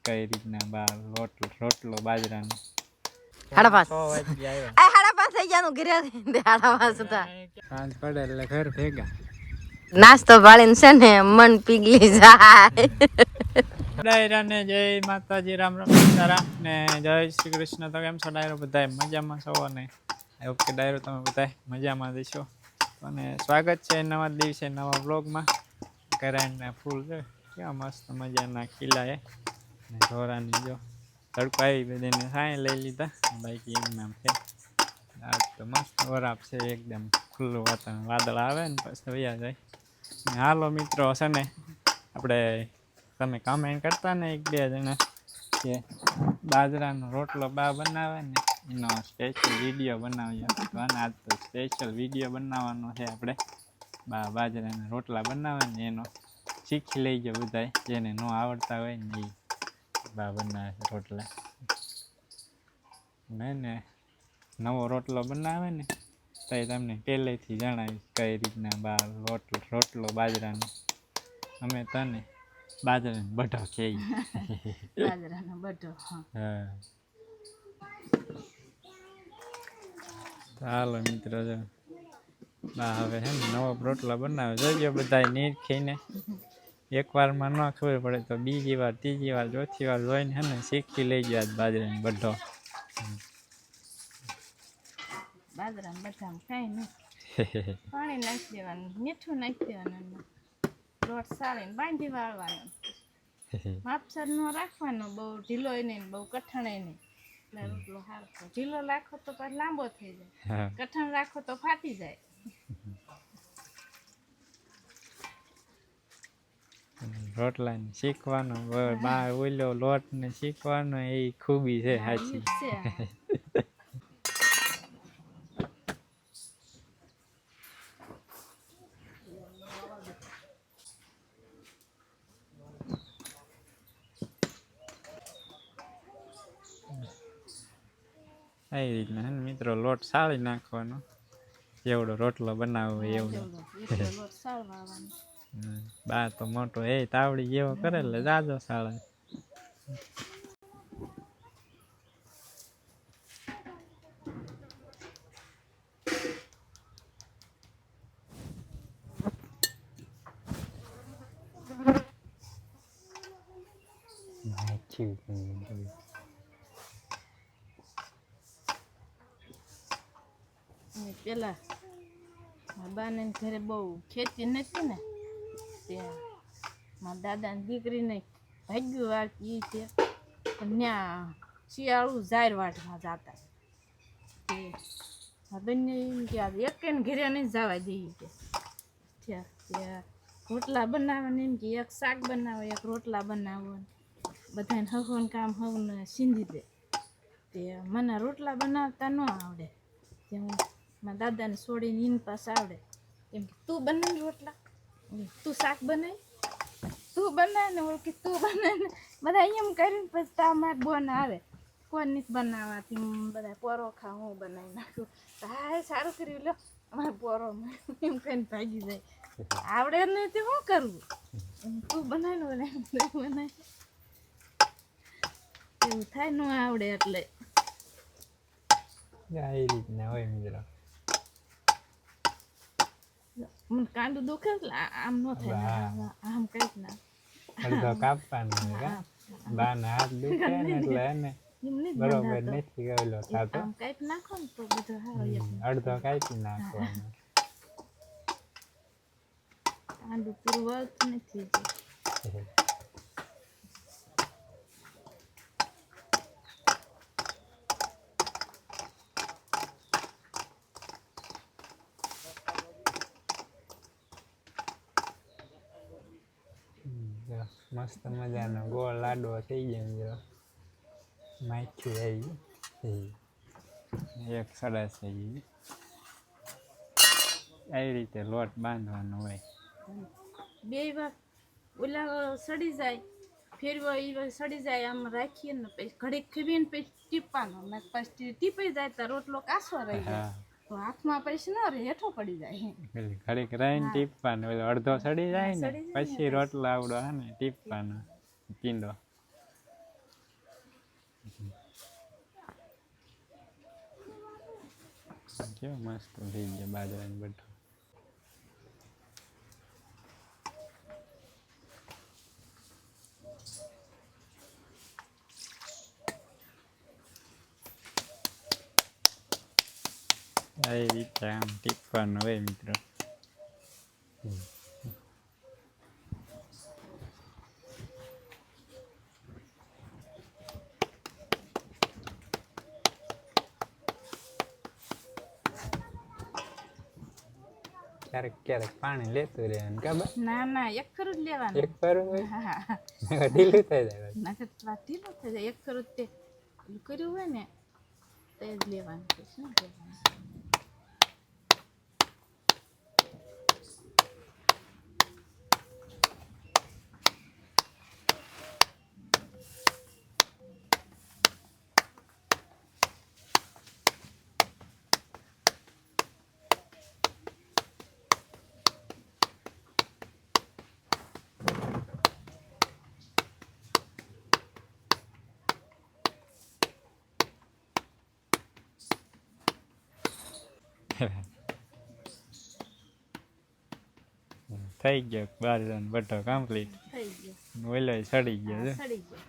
કઈ રીતના બાર રોટલો બાજરાનો 5:30 થઈ ગયા ઘરે 5:30 હતા સાંજ પડે એટલે ઘર ભેગા નાસ્તો ભાળીને છે ને મન પીગલી જાય ડાયરાને જય માતાજી રામ રામ સીતારામ ને જય શ્રી કૃષ્ણ. તો કેમ છો ડાયરો? બધા મજામાં છો ને? ઓકે ડાયરો તમે બધા મજામાં જશો અને સ્વાગત છે નવા દિવસે નવા બ્લોગમાં. કરાઈને ફૂલ છે કેવા મસ્ત મજાના ખીલાએ ને ઢોરાની જો તડકો આવી બધાને સાંય લઈ લીધા બાકી એમ નામ છે. આજ તો મસ્ત વરાપ છે એકદમ ખુલ્લું વાતાવરણ, વાદળ આવે ને પછી વયા જાય. હાલો મિત્રો છે ને આપણે તમે કમેન્ટ કરતા ને 1-2 જણા કે બાજરાનો રોટલો બા બનાવે ને એનો સ્પેશિયલ વિડીયો બનાવીએ તો આજ તો સ્પેશિયલ વિડીયો બનાવવાનો છે. આપણે બાજરાના રોટલા બનાવે ને એનો શીખી લઈ ગયો બધા જેને ન આવડતા હોય ને એ બા બનાવે છે રોટલા. ને નવો રોટલો બનાવે ને તો એ તમને પહેલેથી જણાવીશ કઈ રીતના બા રોટલો બાજરાનો. અમે તને બાજરાનો બઢો કહીએ. બાજરાનો બઢો. હા હાલો મિત્રો જો બા હવે હે ને નવો રોટલો બનાવે જોઈજો બધા નીરખીને. એકવારમાં ન ખબર પડે તો બીજી વાર ત્રીજી વાર ચોથી વાર જોઈને હે ને શીખી લઈ ગયા બાજરાનો બઢો. બાજરાનો બઢામાં કાંઈ નહીં, પાણી નાખી દેવાનું, મીઠું નાખી દેવાનું, લોટ સાળીને બાંધી વાળવાનો. માપસર ન રાખવાનો, બહુ ઢીલો નહીં બહુ કઠણ નહીં. એટલે રોટલો સારો ઢીલો રાખો તો પછી લાંબો થઈ જાય, કઠણ રાખો તો ફાટી જાય. રોટલા ને શીખવાનો બા ઓલો લોટ ને શીખવાનો એ ખૂબી છે સાચી. એ રીતના હે ને મિત્રો લોટ સાળી નાખવાનો, એવડો રોટલો બનાવવો હોય એવડો. બા તો મોટો એ તાવડી જેવો કરે એટલે જાજો સાળે. પેલા બાને ઘરે બહુ ખેતી નથી ને ત્યાં મારા દાદાની દીકરીને ભાગ્યું વાળતી છે પણ ત્યાં શિયાળું ઝાર વાટમાં જતા તે બંને એમ કે એક ઘરે નહીં જવા દઈએ કે ત્યાં રોટલા બનાવવાને એમ કે એક શાક બનાવો એક રોટલા બનાવો બધાને હવન કામ હવને સીંધી દે. તે મને રોટલા બનાવતા ન આવડે, મારા દાદાને છોડીને એની પાસે આવડે. એમ કે તું બનાવી રોટલા, તું શાક બનાવી, તું બનાવે ને ઓળખી તું બનાવે ને બધા એમ કરીને પછી તાર બોન આવે કોણ નથી બનાવવાથી બધા પોરો ખા હું બનાવી નાખું. હા સારું કર્યું લો અમારે પોરો એમ કહીને ભાગી જાય. આવડે નહીં તે શું કરવું, તું બનાવી ને બનાવી એવું થાય ન આવડે એટલે એ રીતના હોય મિત્રો. મને કાંડું દુખે એટલે આમ ન થાય, આમ કઈક ના અડધો કાપવાનું બાના હાથ દુખે ને એટલે એને બરોબર નથી ગયેલો થતો. આમ કઈક નાખો ને તો બધું સારું. અડધો કાપી નાખવાનો. કાંડું પૂરું વળતું નથી. મસ્ત મજાનો ગોળ લાડવો થઈ ગયો. માખ્યું આવી એક સરસ થઈ ગઈ. એ રીતે લોટ બાંધવાનો હોય. બે વાર ઓલા સડી જાય ફેરવો એ સડી જાય આમ રાખીએ ને પછી ઘડીક ખીવીને પછી ટીપવાનો ને પછી ટીપાઈ જાય તો રોટલો કાસો રહી જાય તો હાથમાં પછી ન રહે હેઠો પડી જાય. ઘડીક રહીને ટીપવાનો અડધો સડી જાય ને પછી રોટલો આવડો હે ને ટીપવાનો પીંડો છે મસ્ત થઈ ગયા બાજરાની બઠો. આ રીતે આમ ટીપવાનું હોય મિત્રો. ક્યારેક ક્યારેક પાણી લેતું રહેવાનું ખબર. ના ના એક ખરું જ લેવાનું. એક ફરું હોય હા ઢીલું થઈ જાય. ના તો ઢીલું થઈ જાય. એક ખરું તે કર્યું હોય ને તે જ લેવાનું છે. શું લેવાનું? થઈ ગયો બાજરાનો બઠો કમ્પ્લીટ. થઈ ગયું. ઓલો સડી ગયો છે. સડી ગયું.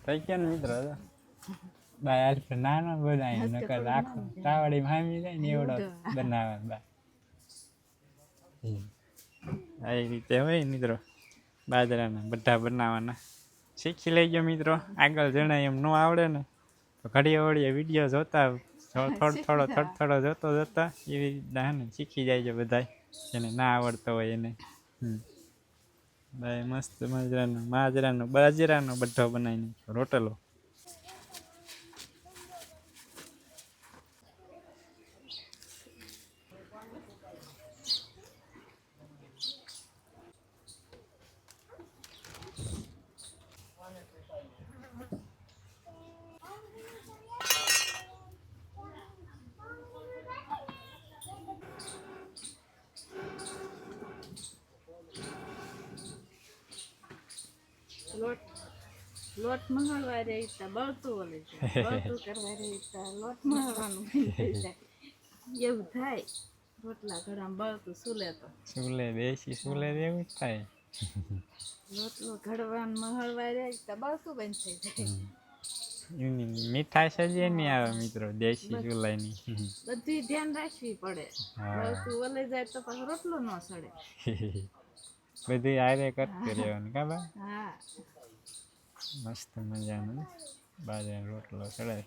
થઈ ગયા ને મિત્રો. બાય આલ નાનો બનાવી નકર આખો તાવડી મામી જાય ને એવડો બનાવે બા. આ રીતે હોય મિત્રો બાજરાના બધા બનાવવાના. શીખી લેજો મિત્રો. આગળ જણાય એમ ન આવડે ને તો ઘડીએ વળીએ વિડીયો જોતા થોડો જોતા એવી રીતના ને શીખી જાય છે બધા જેને ના આવડતો હોય એને. ભાઈ મસ્ત બાજરાનો બધો બનાવી નાખ્યો રોટલો. લોટ મહળવા રહી તા બળતું ઓલે બળતું કરવા રહી તા લોટ મહળવાનું બંધ થઈ જાય. એવું થાય. રોટલા ઘડામાં બળતું સુલે તો સુલે દેશી સુલે એવું જ થાય. રોટલો ઘડવાનું મહળવા રહી તા બળતું બંધ થઈ જાય. એની મીઠાશ જ એની આવે મિત્રો દેશી ચૂલાની. બધું ધ્યાન રાખવી પડે. બળતું ઓલે જાય તો પછી રોટલો ન સડે. બધું આરે કરતું રહેવાનું ખબર. હા મસ્ત મજાનો બાજરાનો રોટલો ચડાય.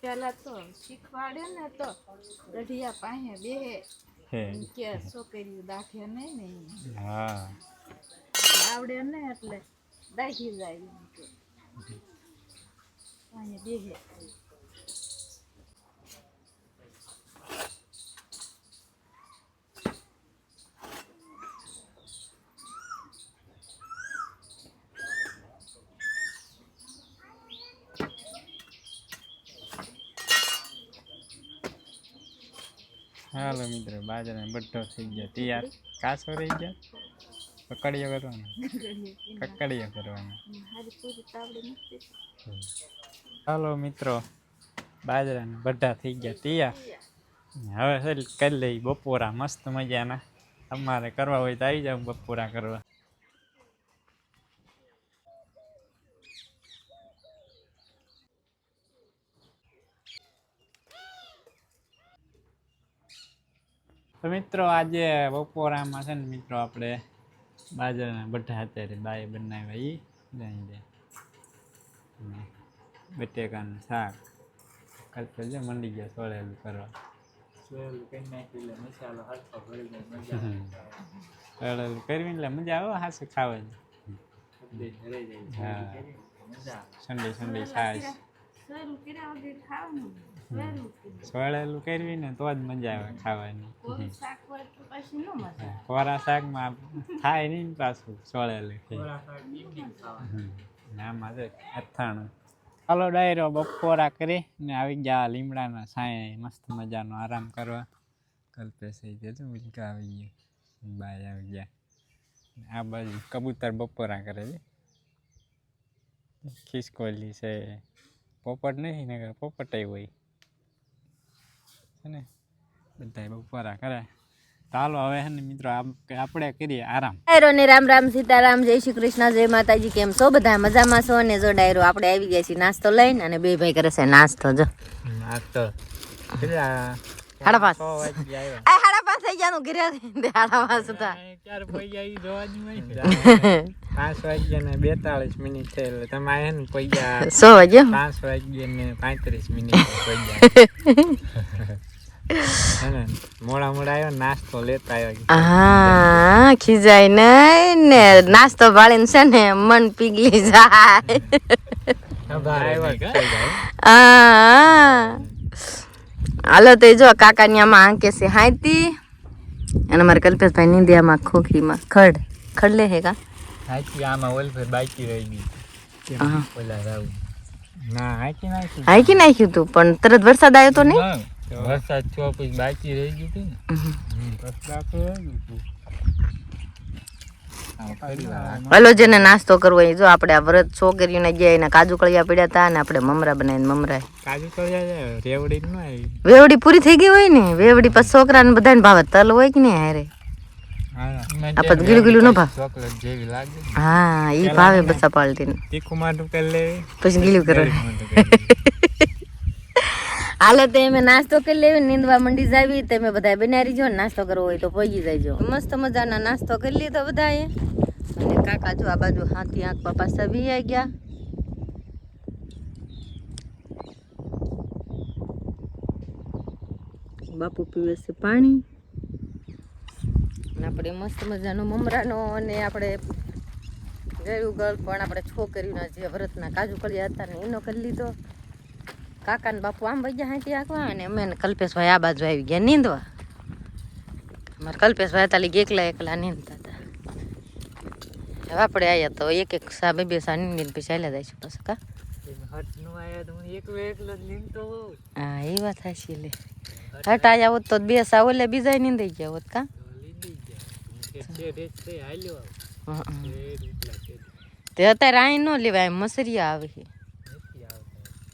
પેલા તો શીખવાડે ને તો ગઢિયા પાસે બેહે કે છોકરીઓ દાખે નહીં ને હા આવડે ને એટલે દાખી જાય અહીંયા બેહે. હાલો મિત્રો બાજરાનો બટ્ટો થઈ ગયો તૈયાર. કાસો રહી ગયો કકડીઓ કરવાનો. હાલો મિત્રો બાજરાના બધા થઈ ગયા તૈયાર. હવે કરી લઈ બપોરા મસ્ત મજાના. તમારે કરવા હોય તો આવી જાવ બપોરા કરવા. તો મિત્રો આજે બપોરામાં છે ને મિત્રો આપણે બાજરાના બઠા અત્યારે બાએ બનાવ્યા બટેકાનું શાક કરતો જો મંડી ગયા સોળેલું કરવા. સોળેલું કરવી એટલે મજા આવે હાસું ખાવાની. હા ઠંડી છાશ સોળેલું કરવી ને તો જ મજા આવે ખાવાની. કોરા શાકમાં થાય નહીં પાછું સોળેલું આમાં છે અથાણું. હાલો ડાયરો બપોરા કરી ને આવી ગયા લીમડાના છાંયે મસ્ત મજાનો આરામ કરવા. કલ્પેશ થઈ ગયા છે ઉલકા આવી ગયા બાય આવી ગયા આ બાજુ કબૂતર બપોરા કરે છે ખિસકોલી છે પોપટ નહીં ને પોપટ હોય છે ને બધા બપોરા કરે ચાલો હવે હે ને મિત્રો આપણે કરીએ આરામ ડાયરો ને રામ રામ સીતારામ જય શ્રી કૃષ્ણ જય માતાજી કેમ છો બધા મજામાં છો ને જો ડાયરો આપણે આવી ગયા છીએ નાસ્તો લઈને અને બે ભાઈ કરે છે નાસ્તો જો નાસ્તો કેટલા 5:30 6 વાગે આવ્યા આ 5:30 થઈ ગયાનું ઘરે 5:30 હતા ક્યારે પૈયા ઈ જોવાની હોય 5 વાગ્યા ને 42 મિનિટ છે એટલે તમે આયા ને પૈયા 100 વાગ્યા 5 વાગ્યા ને 35 મિનિટ પૈયા મોડા આવ્યો નાસ્તો લેતા આવ્યો હા ખીજાય નહીં ને નાસ્તો ભાળીને છે ને મન પીગલી જાય હાલો તો જો કાકાની આમાં આંકે છે હાઈતી અને મારે કલ્પેશભાઈ નીંદિયામાં ખોખરીમાં ખડલે હે કા હાઈતી આમાં ઓલફેર બાકી રહી ગઈ ઓલા રાવ ના હાઈતી નાખ્યું તું પણ તરત વરસાદ આવ્યો તો નહીં વરસાદ થયો પછી બાકી રહી ગયું હતું ને હલો જેને નાસ્તો કરવો એ જો આપણે આ વ્રત છોકરીઓને ગયા એને કાજુ કળિયા પડ્યા હતા અને આપણે મમરા બનાવીને મમરા કાજુ કળિયા રેવડી ન આવી વેવડી પૂરી થઈ ગઈ હોય ને વેવડી પછી છોકરાને બધાને ભાવે તલ હોય કે નહીં હારે આપણે ગીલું ગીલું ન ભાવ ચોકલેટ જેવી લાગે હા ઈ ભાવે બસા પાલટીને તીખું માટું કરી લેવી પછી ગીલું કરો હાલે તો અમે નાસ્તો કરી લેવી નીંદવા મંડી જાવી તમે બધા બનારી જો નાસ્તો કરવો હોય તો પહોંચી જાયજો મસ્ત મજાના નાસ્તો કરી લીધો બધાએ અને કાકા જો આ બાજુ હાથી આંખ પાપા સભી આવી ગયા બાપુ પીવે છે પાણી અને આપણે મસ્ત મજાનો મમરાનો અને આપણે ગળું ગળ પણ આપણે છોકરીઓના જે વ્રતના કાજુ કળિયા હતા ને એનો કરી લીધો કાકા ને બાપુ આમ વહી ગયા હાથી આંકવા અને અમે કલ્પેશભાઈ આ બાજુ આવી ગયા નીંદવા અમારે કલ્પેશભાઈ હતા એકલા નીંદતા હતા હવે આપણે આવ્યા તો એક સા બે સા નીંદીને પછી ચાલ્યા જાય છે પાછા કા હા એ વાત હાશી લે હટ આવ્યા હોત તો બે સા ઓલે બીજા નીંદાઈ ગયા હોત કા તે અત્યારે આઈ ન લેવાય મસરિયા આવે છે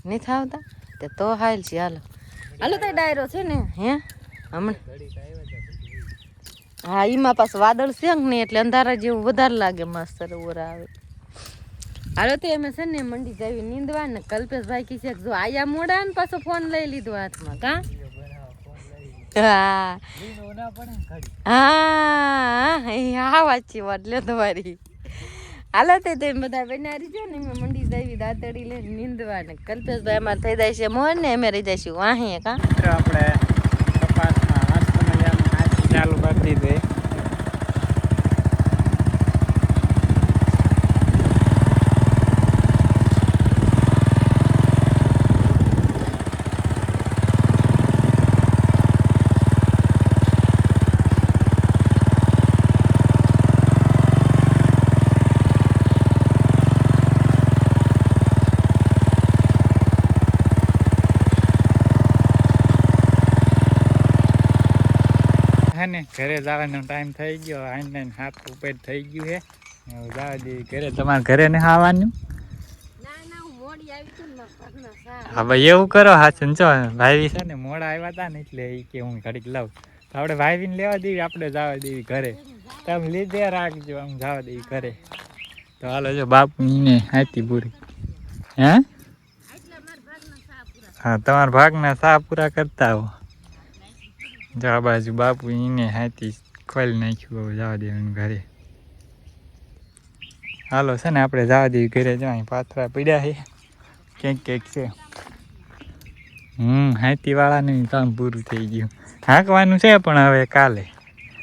નહીં થાવતા તે તો હાલ છે હાલો તો ડાયરો છે ને હે હમણાં હા એમાં પાછું વાદળ છે ને એટલે અંધારા જેવું વધારે લાગે મસ્ત સરોવર આવે હાલો તો એમ છે ને મંડી જાવી નીંદવા ને કલ્પેશભાઈ કી છે જો આયા મોડા ને પાછો ફોન લઈ લીધો હાથમાં કા હા વાંચી વાત લે તમારી હાલો તે બધા બનારી જો ને મેં મંડી જાવી દાતડી લઈને નીંદવા ને કલ્પેશભાઈ અમારે થઈ જાય છે મોર ને અમે રહી જઈશું વાહી કા આપણે કપાસમાં મસ્ત મજાનું હાથી ચાલુ કરી દીધી ને ઘરે જવાનો ટાઈમ થઈ ગયો આઈને હાથ ઉપર થઈ ગયું છે જવા દે ઘરે તમારે ઘરે ને આવવાનું હા ભાઈ એવું કરો હા સંચો ભાઈ છે ને મોડા આવ્યા હતા ને એટલે એ કે હું ઘડીક લઉં તો આપણે ભાઈને લેવા દેવી આપણે જવા દેવી ઘરે તમે લીધે રાખજો આમ જવા દેવી ઘરે તો હાલો જો બાપુ એને હાથી પૂરી હે હા તમારા ભાગના સા પૂરા કરતા આવો જો આ બાજુ બાપુ એને હાથી ખોલી નાખ્યું હવે જવા દેવાનું ઘરે હાલો છે ને આપણે જવા દેવી ઘરે જો અહીં પાથરા પડ્યા છે ક્યાંક છે હાથીવાળાનું કામ પૂરું થઈ ગયું હાંકવાનું છે પણ હવે કાલે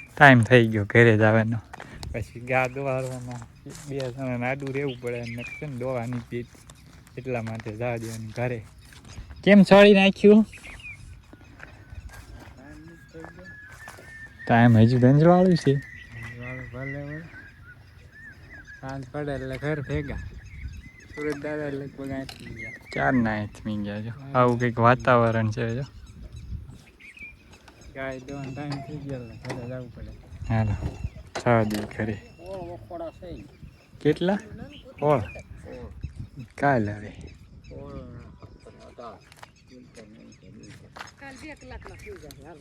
ટાઈમ થઈ ગયો ઘરે જવાનો પછી ગા દોવાળવામાં 2 જણાને આડું રહેવું પડે અને છે ને દોવાની પીટ એટલા માટે જવા દેવાનું ઘરે કેમ છોડી નાખ્યું ટાઈમ હજુ ગંજવાળું છે ભલે સાંજ પડે એટલે ઘર ભેગા સુરત દાદા લગભગ 4 ના 8 મી ગયા જો આવું કંઈક વાતાવરણ છે જો ગાય દોવાનો ટાઈમ થઈ ગયો એટલે ઘરે જવું પડે. હાલો છ દી ખરી કેટલા ઓળ કાલ હવે કાલ 2 કલાકમાં થઈ જાય હાલ